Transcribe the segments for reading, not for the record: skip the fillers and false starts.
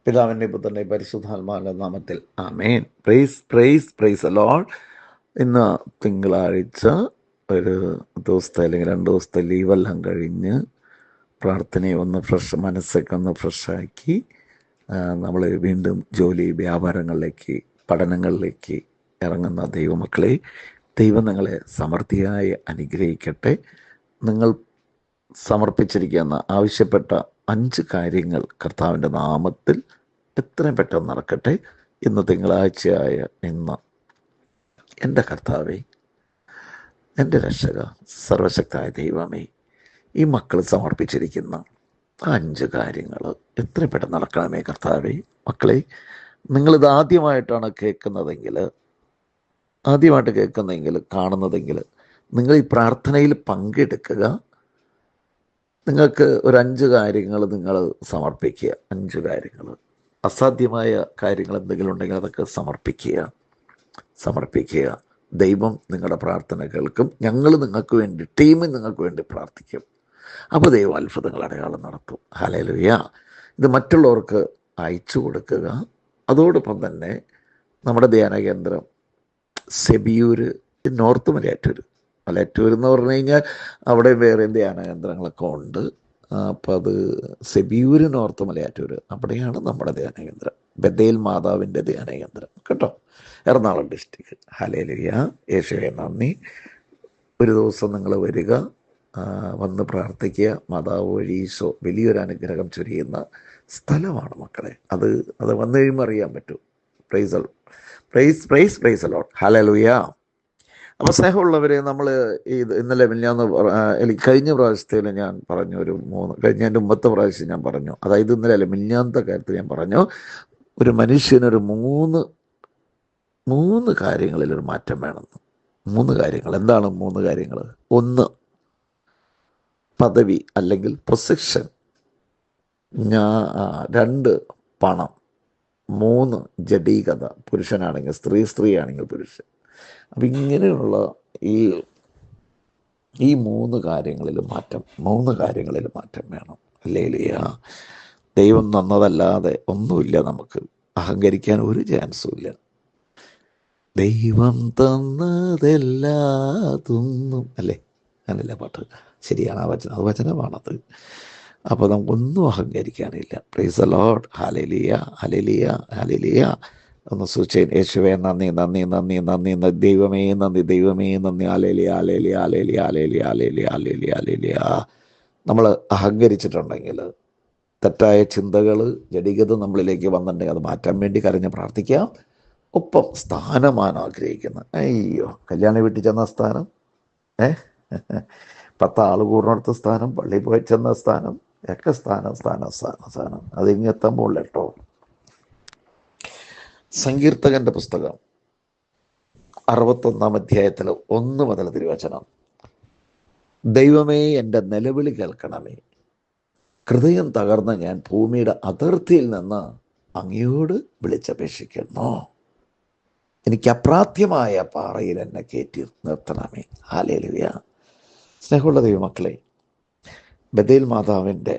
പിതാവിൻ്റെ പുത്രൻ്റെ പരിശുദ്ധാത്മാവിൻ്റെ നാമത്തിൽ ആമേൻ. Praise praise praise the Lord. ഇന്ന് തിങ്കളാഴ്ച ഒരു ദിവസത്തെ അല്ലെങ്കിൽ 2 ദിവസത്തെ ലീവെല്ലാം കഴിഞ്ഞ് പ്രാർത്ഥനയെ ഒന്ന് മനസ്സൊക്കെ ഒന്ന് ഫ്രഷാക്കി നമ്മൾ വീണ്ടും ജോലി, വ്യാപാരങ്ങളിലേക്ക്, പഠനങ്ങളിലേക്ക് ഇറങ്ങുന്ന ദൈവമക്കളെ, ദൈവം നിങ്ങളെ സമൃദ്ധിയായി അനുഗ്രഹിക്കട്ടെ. നിങ്ങൾ സമർപ്പിച്ചിരിക്കുന്ന ആവശ്യപ്പെട്ട 5 കാര്യങ്ങൾ കർത്താവിൻ്റെ നാമത്തിൽ എത്രയും പെട്ടെന്ന് നടക്കട്ടെ. ഇന്ന് തിങ്കളാഴ്ചയായ ഇന്ന് എൻ്റെ കർത്താവേ, എൻ്റെ രക്ഷക, സർവശക്തനായ ദൈവമേ, ഈ മക്കൾ സമർപ്പിച്ചിരിക്കുന്ന 5 കാര്യങ്ങൾ എത്രയും പെട്ടെന്ന് നടക്കണമേ കർത്താവേ. മക്കളെ, നിങ്ങളിത് ആദ്യമായിട്ട് കേൾക്കുന്നതെങ്കിൽ കാണുന്നതെങ്കിൽ നിങ്ങൾ ഈ പ്രാർത്ഥനയിൽ പങ്കെടുക്കുക. നിങ്ങൾക്ക് ഒരു 5 കാര്യങ്ങൾ നിങ്ങൾ സമർപ്പിക്കുക. 5 കാര്യങ്ങൾ, അസാധ്യമായ കാര്യങ്ങൾ എന്തെങ്കിലും ഉണ്ടെങ്കിൽ അതൊക്കെ സമർപ്പിക്കുക. ദൈവം നിങ്ങളുടെ പ്രാർത്ഥന കേൾക്കും. ഞങ്ങൾ നിങ്ങൾക്ക് വേണ്ടി, ടീമിൽ നിങ്ങൾക്ക് വേണ്ടി പ്രാർത്ഥിക്കും. അപ്പോൾ ദൈവം അത്ഭുതങ്ങൾ, അടയാളം നടത്തും. ഹല്ലേലൂയ. ഇത് മറ്റുള്ളവർക്ക് അയച്ചു കൊടുക്കുക. അതോടൊപ്പം തന്നെ നമ്മുടെ ധ്യാന കേന്ദ്രം സെബിയൂർ, നോർത്ത് മലയാറ്റൂർ എന്ന് പറഞ്ഞു കഴിഞ്ഞാൽ അവിടെ വേറെ ധ്യാന കേന്ദ്രങ്ങളൊക്കെ ഉണ്ട്. അപ്പം അത് സെബിയൂർ, നോർത്ത് മലയാറ്റൂർ, അവിടെയാണ് നമ്മുടെ ധ്യാന കേന്ദ്രം, ബഥേൽ മാതാവിൻ്റെ ധ്യാന കേന്ദ്രം കേട്ടോ, എറണാകുളം ഡിസ്ട്രിക്ട്. ഹല്ലേലൂയ. യേശുവേ നന്ദി. ഒരു ദിവസം നിങ്ങൾ വരിക, വന്ന് പ്രാർത്ഥിക്കുക. മാതാവ് വഴി ഈശോ വലിയൊരു അനുഗ്രഹം ചൊരിയുന്ന സ്ഥലമാണ് മക്കളെ. അത് വന്നു കഴിയുമ്പോൾ അറിയാൻ പറ്റും. Price the Lord. ഹല്ലേലൂയ. അപ്പോൾ സ്നേഹമുള്ളവരെ, നമ്മൾ ഇന്നലെ എനിക്ക് കഴിഞ്ഞ പ്രാവശ്യത്തിൽ ഞാൻ പറഞ്ഞു, കഴിഞ്ഞതിൻ്റെ മുമ്പത്തെ പ്രാവശ്യം ഞാൻ പറഞ്ഞു, അതായത് ഇന്നലെ മിനിഞ്ഞാന്നത്തെ കാര്യത്തിൽ ഞാൻ പറഞ്ഞു, ഒരു മനുഷ്യനൊരു മൂന്ന് കാര്യങ്ങളിലൊരു മാറ്റം വേണമെന്ന്. 3 കാര്യങ്ങൾ. എന്താണ് 3 കാര്യങ്ങൾ? 1 പദവി അല്ലെങ്കിൽ പൊസിഷൻ, 2 പണം, 3 ജഡീകത, പുരുഷനാണെങ്കിൽ സ്ത്രീ, സ്ത്രീ ആണെങ്കിൽ പുരുഷൻ. അപ്പം ഇങ്ങനെയുള്ള ഈ 3 കാര്യങ്ങളിൽ മാറ്റം വേണം. ഹല്ലേലൂയ. ദൈവം തന്നതല്ലാതെ ഒന്നുമില്ല. നമുക്ക് അഹങ്കരിക്കാൻ ഒരു ചാൻസും ഇല്ല. ദൈവം തന്നതെല്ലാതൊന്നും, അല്ലേ? അങ്ങനല്ല പാട്ട്? ശരിയാണ്. അത് വചനമാണത്. അപ്പോൾ നമുക്കൊന്നും അഹങ്കരിക്കാനില്ല. Praise the Lord. ഹല്ലേലൂയ, ഹല്ലേലൂയ, ഹല്ലേലൂയ. ഒന്ന് സൂചിച്ച് യേശുവേ നന്ദി, നന്ദി, നന്ദി, നന്ദി, ദൈവമേ നന്ദി, ദൈവമേ നന്ദി. ഹല്ലേലൂയ, ഹല്ലേലൂയ, ഹല്ലേലൂയ, ഹല്ലേലൂയ, ഹല്ലേലൂയ, ഹല്ലേലൂയ, ഹല്ലേലൂയ. നമ്മൾ അഹങ്കരിച്ചിട്ടുണ്ടെങ്കിൽ, തെറ്റായ ചിന്തകൾ, ജഡികത നമ്മളിലേക്ക് വന്നിട്ടുണ്ടെങ്കിൽ അത് മാറ്റാൻ വേണ്ടി കരഞ്ഞ് പ്രാർത്ഥിക്കാം. ഒപ്പം സ്ഥാനമാണ് ആഗ്രഹിക്കുന്നത്. അയ്യോ, കല്യാണ വീട്ടിൽ ചെന്ന സ്ഥാനം, 10 ആൾ കൂടുന്നിടത്ത് സ്ഥാനം, പള്ളിയിൽ പോയി ചെന്ന സ്ഥാനം, ഒക്കെ സ്ഥാനം അതിങ്ങെത്തുമ്പോൾ കേട്ടോ. സങ്കീർത്തകന്റെ പുസ്തകം 61-ാം അധ്യായത്തിൽ 1 മുതൽ തിരുവചനം. ദൈവമേ, എൻ്റെ നിലവിളി കേൾക്കണമേ. ഹൃദയം തകർന്ന ഞാൻ ഭൂമിയുടെ അതിർത്തിയിൽ നിന്ന് അങ്ങയോട് വിളിച്ചപേക്ഷിക്കുന്നു. എനിക്ക് അപ്രാപ്യമായ പാറയിൽ എന്നെ കയറ്റി നിർത്തണമേ. ഹല്ലേലൂയ. സ്നേഹമുള്ള ദൈവമക്കളെ, ബഥേൽ മാതാവിൻ്റെ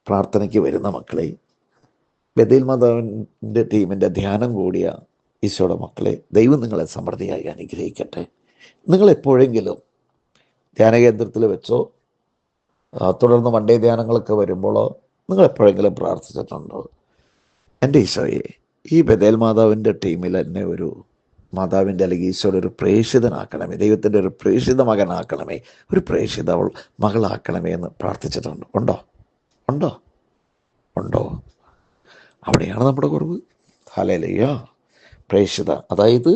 പ്രാർത്ഥനയ്ക്ക് വരുന്ന മക്കളെ, ബഥേൽ മാതാവിൻ്റെ ടീമിൻ്റെ ധ്യാനം കൂടിയ ഈശോയുടെ മക്കളെ, ദൈവം നിങ്ങളെ സമൃദ്ധിയായി അനുഗ്രഹിക്കട്ടെ. നിങ്ങളെപ്പോഴെങ്കിലും ധ്യാനകേന്ദ്രത്തിൽ വെച്ചോ തുടർന്ന് വൺഡേ ധ്യാനങ്ങളൊക്കെ വരുമ്പോഴോ നിങ്ങളെപ്പോഴെങ്കിലും പ്രാർത്ഥിച്ചിട്ടുണ്ടോ? എൻ്റെ ഈശോയെ, ഈ ബഥേൽ മാതാവിൻ്റെ ടീമിൽ എന്നെ ഒരു മാതാവിൻ്റെ അല്ലെങ്കിൽ ഈശോയുടെ ഒരു പ്രേക്ഷിതനാക്കണമേ, ദൈവത്തിൻ്റെ ഒരു പ്രേക്ഷിത മകനാക്കണമേ, ഒരു പ്രേക്ഷിത മകളാക്കണമേ എന്ന് പ്രാർത്ഥിച്ചിട്ടുണ്ട്. ഉണ്ടോ? അവിടെയാണ് നമ്മുടെ കുറവ്. ഹല്ലേലൂയ. പ്രേക്ഷിത, അതായത്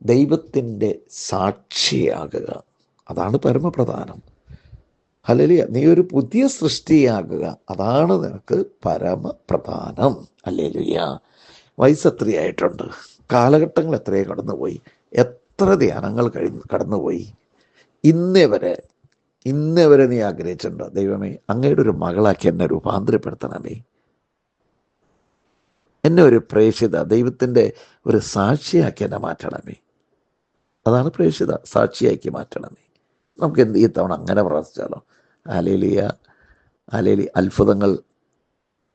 ദൈവത്തിൻ്റെ സാക്ഷിയാകുക, അതാണ് പരമപ്രധാനം. ഹല്ലേലൂയ. നീ ഒരു പുതിയ സൃഷ്ടിയാകുക, അതാണ് നിനക്ക് പരമപ്രധാനം. ഹല്ലേലൂയ. വയസ്സ് എത്രയായിട്ടുണ്ട്, കാലഘട്ടങ്ങൾ എത്രയോ കടന്നുപോയി, എത്ര ധ്യാനങ്ങൾ കടന്നുപോയി. ഇന്നേ വരെ നീ ആഗ്രഹിച്ചിട്ടുണ്ടോ? ദൈവമേ, അങ്ങയുടെ ഒരു മകളാക്കി എന്നെ രൂപാന്തരപ്പെടുത്തണമേ, എന്നെ ഒരു പ്രേക്ഷിത, ദൈവത്തിൻ്റെ ഒരു സാക്ഷിയാക്കി എന്നെ മാറ്റണമേ. അതാണ് പ്രേക്ഷിത, സാക്ഷിയാക്കി മാറ്റണമേ. നമുക്ക് ഈ തവണ അങ്ങനെ പ്രാർത്ഥിച്ചാലോ? Hallelujah, hallelujah. അത്ഭുതങ്ങൾ